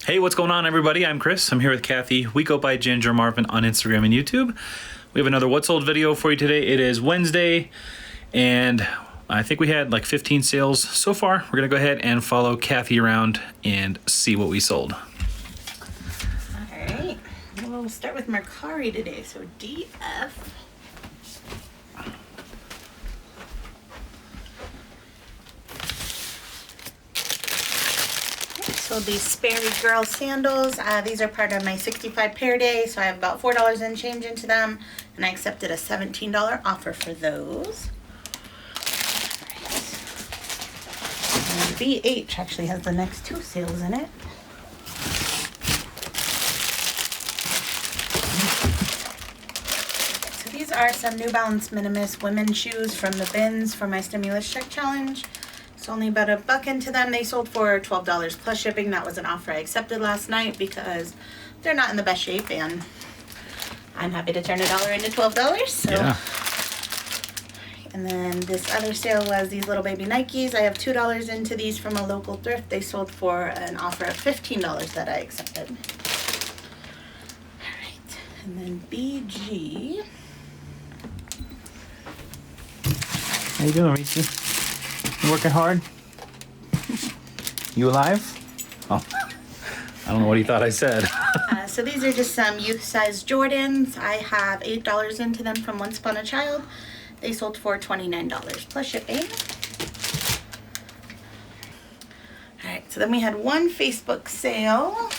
Hey, what's going on, everybody? I'm Chris. I'm here with Kathy. We go by Ginger Marvin on Instagram and YouTube. We have another What Sold video for you today. It is Wednesday, and I think we had like 15 sales so far. We're going to go ahead and follow Kathy around and see what we sold. All right. Well, we'll start with Mercari today. So DF. So these Sperry Girl sandals, these are part of my 65 pair day, so I have about $4 and change into them, and I accepted a $17 offer for those. And BH actually has the next two sales in it. So these are some New Balance Minimus women's shoes from the bins for my stimulus check challenge. It's only about $1 into them. They sold for $12 plus shipping. That was an offer I accepted last night because they're not in the best shape, and I'm happy to turn $1 into $12. So. Yeah. And then this other sale was these little baby Nikes. I have $2 into these from a local thrift. They sold for an offer of $15 that I accepted. All right, and then BG. How you doing, Reese? You working hard? You alive? Oh, I don't know what he thought I said. So these are just some youth size Jordans. I have $8 into them from Once Upon a Child. They sold for $29 plus shipping. All right, so then we had one Facebook sale.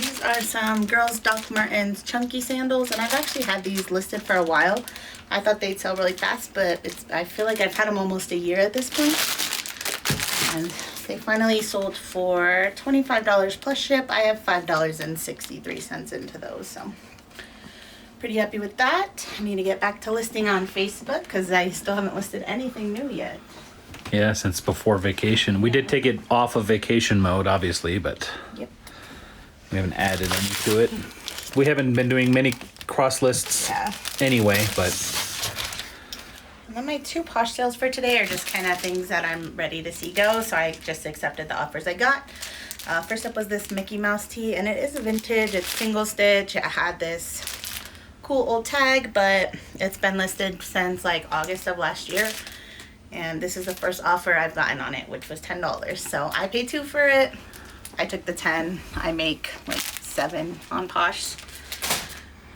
These are some girls' Doc Martens chunky sandals, and I've actually had these listed for a while. I thought they'd sell really fast, but I feel like I've had them almost a year at this point. And they finally sold for $25 plus ship. I have $5.63 into those, so pretty happy with that. I need to get back to listing on Facebook because I still haven't listed anything new yet. Yeah, since before vacation. We did take it off of vacation mode, obviously, but Yep. we haven't added any to it. We haven't been doing many cross lists anyway, but... And then my two Posh sales for today are just kind of things that I'm ready to see go, so I just accepted the offers I got. First up was this Mickey Mouse tee, and it is a vintage. It's single stitch. It had this cool old tag, but it's been listed since like August of last year. And this is the first offer I've gotten on it, which was $10. So I paid $2 for it. I took the 10. I make like 7 on Posh.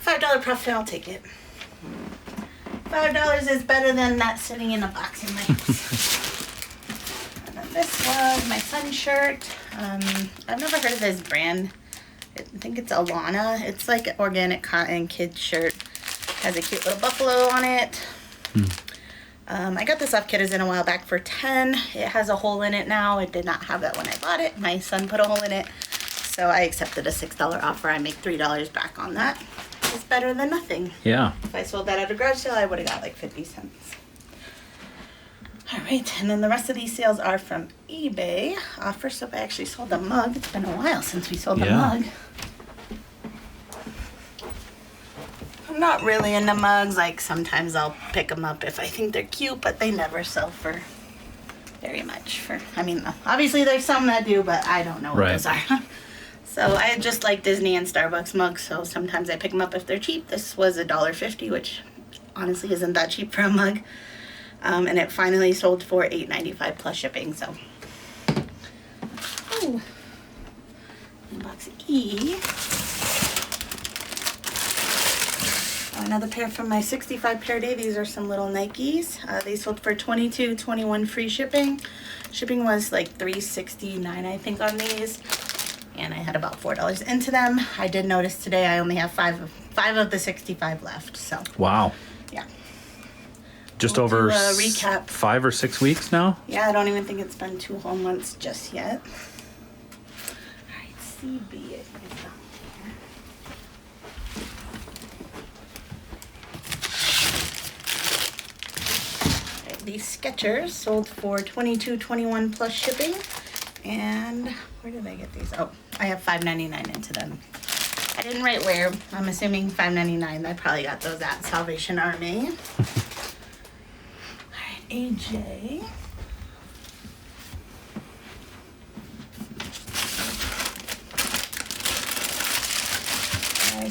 $5 profit, I'll take it. $5 is better than that sitting in a box in my house. And then this was my son's shirt. I've never heard of this brand. I think it's Alana. It's like an organic cotton kid shirt. Has a cute little buffalo on it. I got this off Kidder's in a while back for $10. It has a hole in it now. It did not have that when I bought it. My son put a hole in it. So I accepted a $6 offer. I make $3 back on that. It's better than nothing. Yeah. If I sold that at a garage sale, I would have got like 50 cents. All right, and then the rest of these sales are from eBay. First up, I actually sold the mug. It's been a while since we sold the mug. I'm not really into mugs. Like, sometimes I'll pick them up if I think they're cute, but they never sell for very much. I mean, obviously there's some that do, but I don't know what those are. So I just like Disney and Starbucks mugs, so sometimes I pick them up if they're cheap. This was $1.50, which honestly isn't that cheap for a mug. And it finally sold for $8.95 plus shipping, so. Oh, box E. Another pair from my 65 pair day. These are some little Nikes. They sold for $22.21 free shipping. Shipping was like $3.69, I think, on these. And I had about $4 into them. I did notice today I only have five of the 65 left. So Wow. Yeah. Just We'll over do a recap. 5 or 6 weeks now? Yeah, I don't even think it's been 2 whole months just yet. All right, CB. It is down here. All right, these Skechers sold for $22.21 plus shipping. And where did I get these? Oh, I have $5.99 into them. I didn't write where. I'm assuming $5.99. I probably got those at Salvation Army. All right, AJ.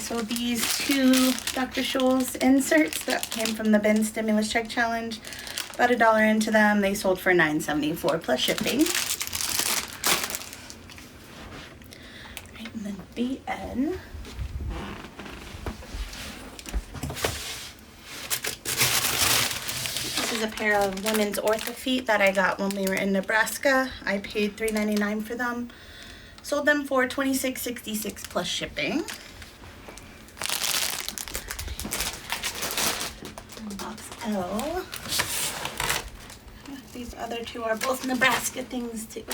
So these two Dr. Scholl's inserts that came from the bin stimulus check challenge, about $1 into them. They sold for $9.74 plus shipping. Right, and then BN. This is a pair of women's Ortho feet that I got when we were in Nebraska. I paid $3.99 for them. Sold them for $26.66 plus shipping. Box L. These other two are both Nebraska things too.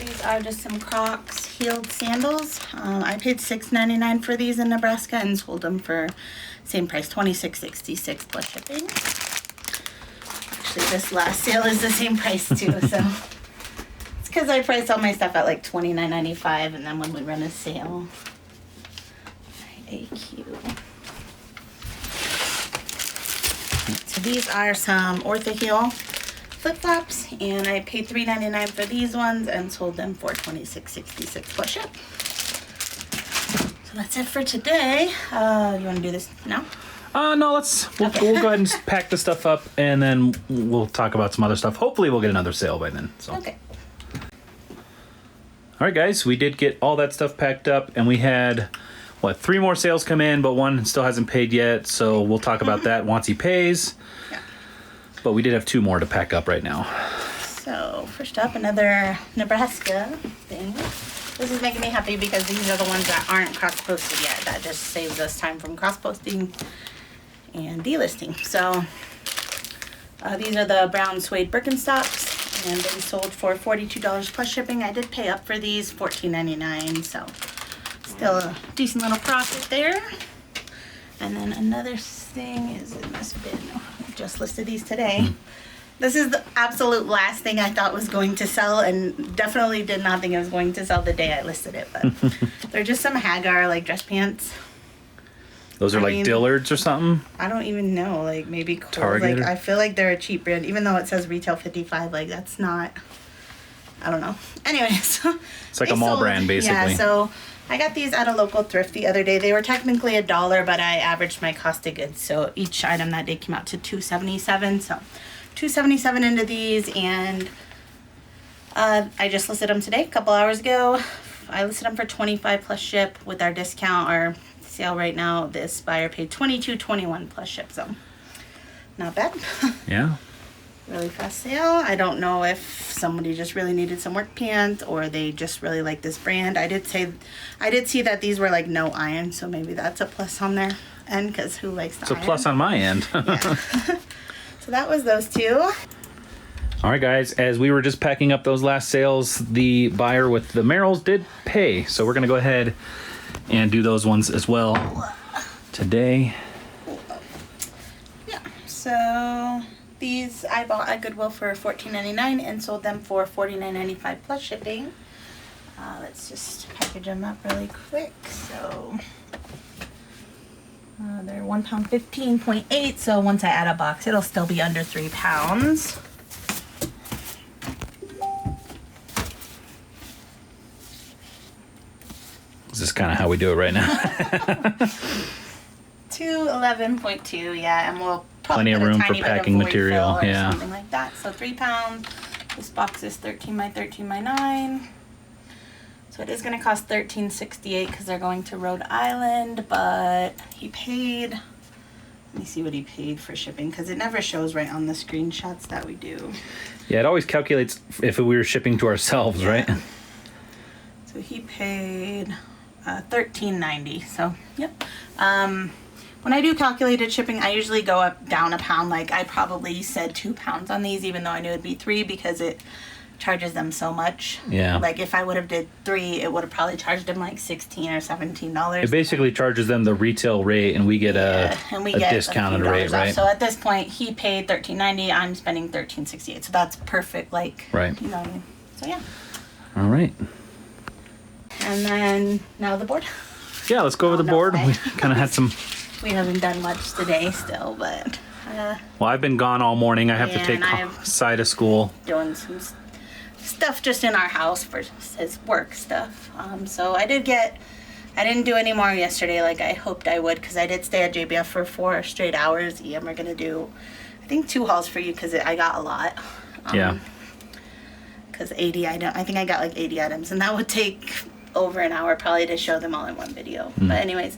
These are just some Crocs heeled sandals. I paid $6.99 for these in Nebraska and sold them for same price, $26.66 plus shipping. Actually, this last sale is the same price too, so. Because I price all my stuff at like $29.95, and then when we run a sale, AQ. So these are some Ortho heel flip-flops, and I paid $3.99 for these ones and sold them for $26.66 plus ship. So that's it for today. You want to do this now? No, we'll go ahead and pack the stuff up, and then we'll talk about some other stuff. Hopefully we'll get another sale by then. So. Okay. All right, guys, we did get all that stuff packed up, and we had, 3 more sales come in, but one still hasn't paid yet, so we'll talk about that once he pays. Yeah. But we did have 2 more to pack up right now. So, first up, another Nebraska thing. This is making me happy because these are the ones that aren't cross-posted yet. That just saves us time from cross-posting and delisting. So, these are the brown suede Birkenstocks. And they sold for $42 plus shipping. I did pay up for these, $14.99, so still a decent little profit there. And then another thing is in this bin. I just listed these today. This is the absolute last thing I thought was going to sell, and definitely did not think it was going to sell the day I listed it. But they're just some Hagar like dress pants. Those are Dillard's or something? I don't even know. Like maybe Kohl's. Target. Like I feel like they're a cheap brand, even though it says retail $55. Like that's not. I don't know. Anyways, it's like a mall brand basically. Yeah. So I got these at a local thrift the other day. They were technically $1, but I averaged my cost of goods. So each item that day came out to $2.77. So $2.77 into these, and I just listed them today, a couple hours ago. I listed them for $25 plus ship with our discount or sale right now. This buyer paid $22.21 plus ship, so not bad. Yeah. Really fast sale. I don't know if somebody just really needed some work pants or they just really like this brand. I did see that these were like no iron, so maybe that's a plus on their end because who likes the iron? It's a plus on my end. Yeah. So that was those two. All right, guys, as we were just packing up those last sales, the buyer with the Merrills did pay, so we're going to go ahead and do those ones as well today. Yeah, so these I bought at Goodwill for $14.99 and sold them for $49.95 plus shipping. Let's just package them up really quick. So they're 1 pound 15.8, so once I add a box it'll still be under 3 pounds. This is kind of how we do it right now. 211.2, yeah, and we'll Plenty probably of put a room for tiny bit of packing void material, fill or yeah. something like that. So 3 pounds. This box is 13 by 13 by 9. So it is going to cost $13.68 because they're going to Rhode Island, but he paid. Let me see what he paid for shipping because it never shows right on the screenshots that we do. Yeah, it always calculates if we were shipping to ourselves, Yeah. right? So he paid $13.90. So yep. When I do calculated shipping, I usually go down a pound. Like I probably said 2 pounds on these, even though I knew it'd be 3 because it charges them so much. Yeah. Like if I would have did 3, it would have probably charged them like $16 or $17. It basically charges them the retail rate, and we get a discounted rate, off. right? So at this point, he paid $13.90. I'm spending $13.68. So that's perfect. Like, right. You know what I mean? So yeah. All right. And then now the board. Yeah, let's go over the board. We kind of had some. We haven't done much today still, but. Well, I've been gone all morning. I have to Yeah, take and I've- Sai to school. Doing some stuff just in our house for his work stuff. So I did get I didn't do any more yesterday like I hoped I would because I did stay at JBF for 4 straight hours. We're going to do, I think, 2 hauls for you because I got a lot. Yeah. Because 80 items, I think I got like 80 items, and that would take over an hour probably to show them all in one video. But anyways,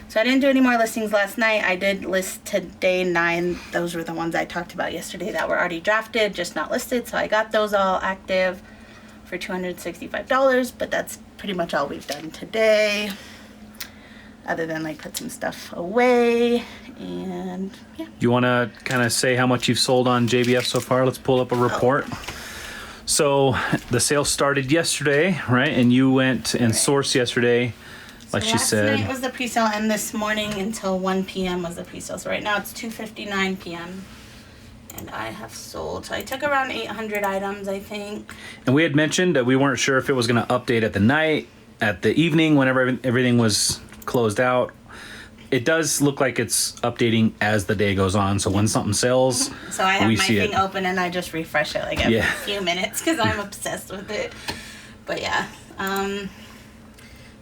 so I didn't do any more listings last night. I did list today 9. Those were the ones I talked about yesterday that were already drafted, just not listed. So I got those all active for $265, but that's pretty much all we've done today, other than like put some stuff away. And yeah. You want to kind of say how much you've sold on JBF so far? Let's pull up a report. So the sale started yesterday, right? And you went and sourced yesterday, like she said. Last night was the pre-sale, and this morning until 1 p.m. was the pre-sale. So right now it's 2:59 p.m. and I have sold. So I took around 800 items, I think. And we had mentioned that we weren't sure if it was going to update at the night, at the evening, whenever everything was closed out. It does look like it's updating as the day goes on. So when something sells, so I have we my see thing it. open and I just refresh it like every few minutes because I'm obsessed with it. But yeah.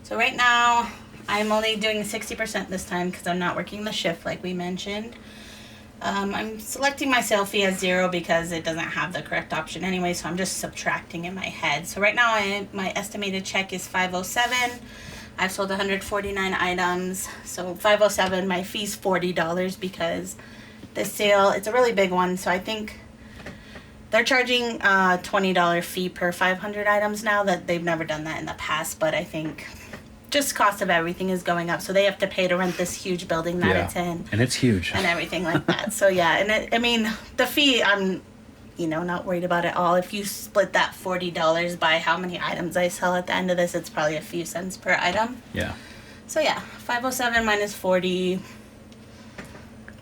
So right now I'm only doing 60% this time because I'm not working the shift like we mentioned. I'm selecting my sale fee as 0 because it doesn't have the correct option anyway. So I'm just subtracting in my head. So right now my estimated check is $507. I've sold 149 items, so $507. My fee's $40 because the sale, it's a really big one, so I think they're charging a $20 fee per 500 items now. That they've never done that in the past, but I think just cost of everything is going up, so they have to pay to rent this huge building that it's in. And it's huge. And everything like that. So yeah, and I mean, the fee, I'm not worried about it all. If you split that $40 by how many items I sell at the end of this, it's probably a few cents per item. Yeah. So yeah, 507 minus 40.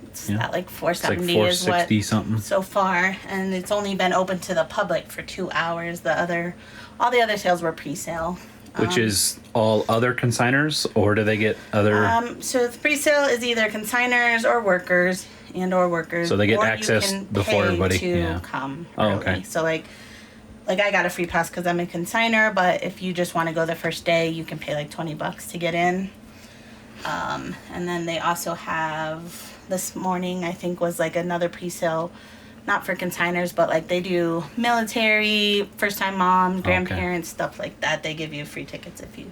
It's that like 470 it's like is what 460 something so far, and it's only been open to the public for 2 hours. All the other sales were pre-sale. Which is all other consigners, or do they get other? So the pre-sale is either consigners or workers. So they get or access you can before pay everybody. to come Oh, early. okay. So like I got a free pass because I'm a consigner, but if you just want to go the first day, you can pay like $20 to get in. And then they also have this morning, I think, was like another pre-sale, not for consigners, but like they do military, first-time moms, grandparents, stuff like that. They give you free tickets if you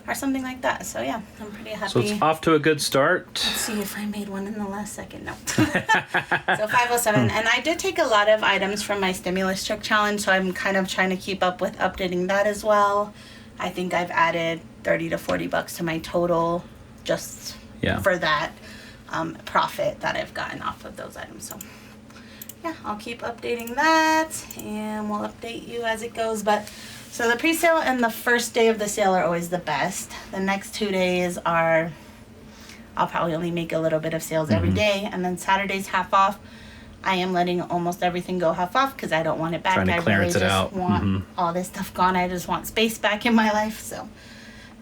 or something like that. So yeah, I'm pretty happy. So it's off to a good start. Let's see if I made one in the last second. No. So 507. And I did take a lot of items from my stimulus check challenge, so I'm kind of trying to keep up with updating that as well. I think I've added $30 to $40 to my total just for that profit that I've gotten off of those items. So yeah, I'll keep updating that, and we'll update you as it goes. But so the pre-sale and the first day of the sale are always the best. The next 2 days I'll probably only make a little bit of sales every day, and then Saturday's half off. I am letting almost everything go half off because I don't want it back. Trying to clearance it out. I really just want all this stuff gone. I just want space back in my life. So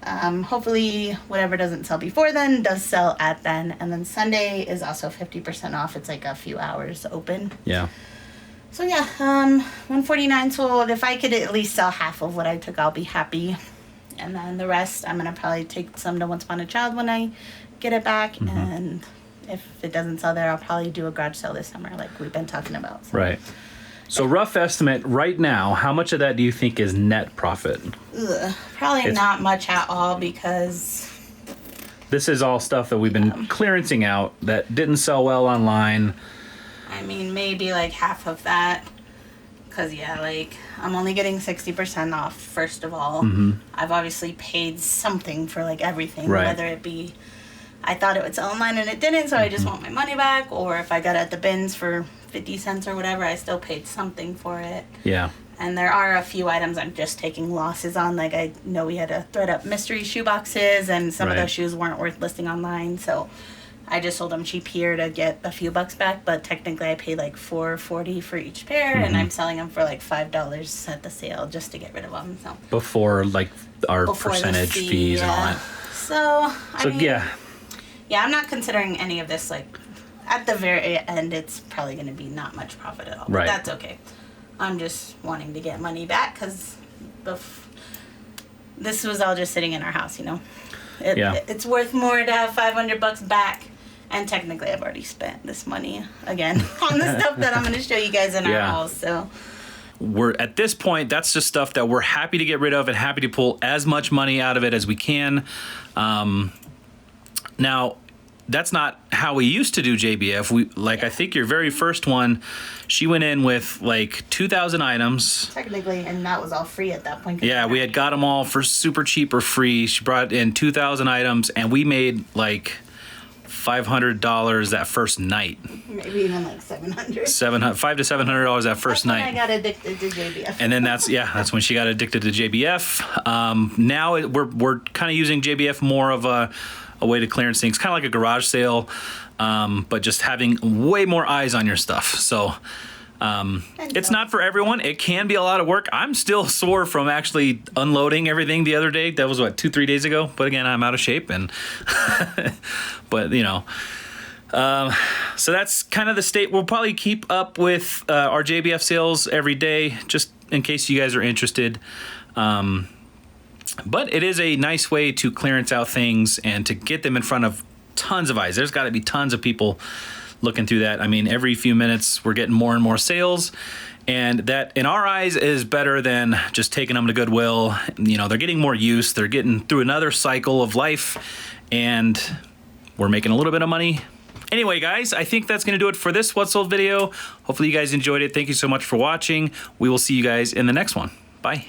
hopefully whatever doesn't sell before then does sell at then. And then Sunday is also 50% off. It's like a few hours open. Yeah. So yeah, 149 sold. If I could at least sell half of what I took, I'll be happy. And then the rest, I'm gonna probably take some to Once Upon a Child when I get it back. And if it doesn't sell there, I'll probably do a garage sale this summer, like we've been talking about. So. Right. So rough estimate right now, how much of that do you think is net profit? Probably not much at all because this is all stuff that we've been clearancing out that didn't sell well online. I mean, maybe like half of that. Because, yeah, like, I'm only getting 60% off, first of all. I've obviously paid something for, like, everything. Right. Whether it be, I thought it would sell online and it didn't, so I just want my money back. Or if I got it at the bins for 50 cents or whatever, I still paid something for it. Yeah. And there are a few items I'm just taking losses on. Like, I know we had to thread up mystery shoe boxes, and some of those shoes weren't worth listing online, so I just sold them cheap here to get a few bucks back, but technically I paid like $4.40 for each pair, and I'm selling them for like $5 at the sale just to get rid of them. So before like our percentage fees and all that. So I mean, yeah, I'm not considering any of this. Like at the very end, it's probably going to be not much profit at all. But that's okay. I'm just wanting to get money back because this was all just sitting in our house, you know. It's worth more to have $500 back. And technically, I've already spent this money again on the stuff that I'm going to show you guys in our hauls. So we're at this point, that's just stuff that we're happy to get rid of and happy to pull as much money out of it as we can. Now, that's not how we used to do JBF. I think your very first one, she went in with like 2,000 items. Technically, and that was all free at that point. Yeah, we had got them all for super cheap or free. She brought in 2,000 items, and we made like $500 that first night. Maybe even like $700. $500 to $700 that first night. When I got addicted to JBF. And then that's when she got addicted to JBF. Now we're kind of using JBF more of a way to clearance things, kind of like a garage sale, but just having way more eyes on your stuff. So it's not for everyone. It can be a lot of work. I'm still sore from actually unloading everything the other day. That was 2-3 days ago. But again, I'm out of shape, and but so that's kind of the state. We'll probably keep up with our JBF sales every day, just in case you guys are interested. But it is a nice way to clearance out things and to get them in front of tons of eyes. There's got to be tons of people looking through that. I mean, every few minutes we're getting more and more sales, and that in our eyes is better than just taking them to Goodwill. They're getting more use. They're getting through another cycle of life, and we're making a little bit of money. Anyway, guys, I think that's going to do it for this What Sold video. Hopefully you guys enjoyed it. Thank you so much for watching. We will see you guys in the next one. Bye.